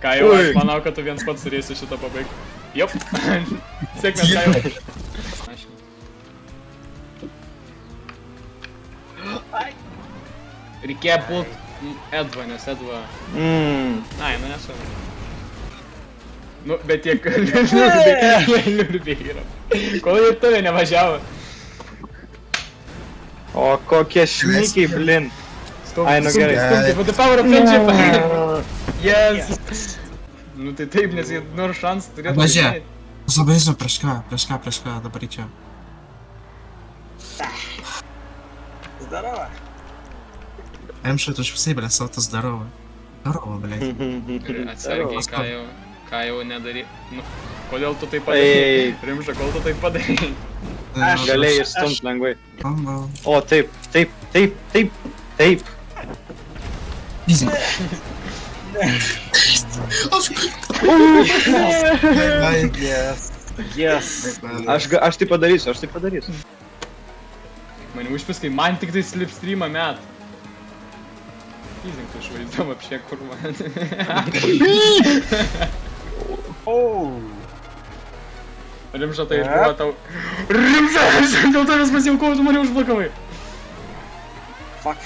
Ką jau, aš manau, kad tu viens pats turėsi šitą pabaigti. Jop. Sėkmės, ką jau. Reikėjo pult Edva, nes Edva... Ai, nu nesu. Nu, bet tiek liurbiai yra. Kol ir tave nevažiavo. O kokie šnykiai, blin. Ai, nu gerai. Stumti, for the power of friendship. Yes. Nu tai taip, nes jie nors šansų turėtų... Važiuoja. Забейзу, prieš ką, dabar čia. Здорово. Эмшит уж все, бля, салта здорово. Здорово, блядь. Atsargiai, ką jau nedarai. Nu, kodėl tu tai padarai? Rimša, kol tu tai padarai? Aš galėjai stumt lengvai. Bamba. O, taip. Easy. Yes. Aš tai padarysiu. Mane užpiskai, man tik tai slipstreamą met. Įzink tu išvaizduom apšė kurva. Rimša, tai buvo tau... Rimša, dėl tavęs pasiaukau, tu mane užblokavai. Fuck.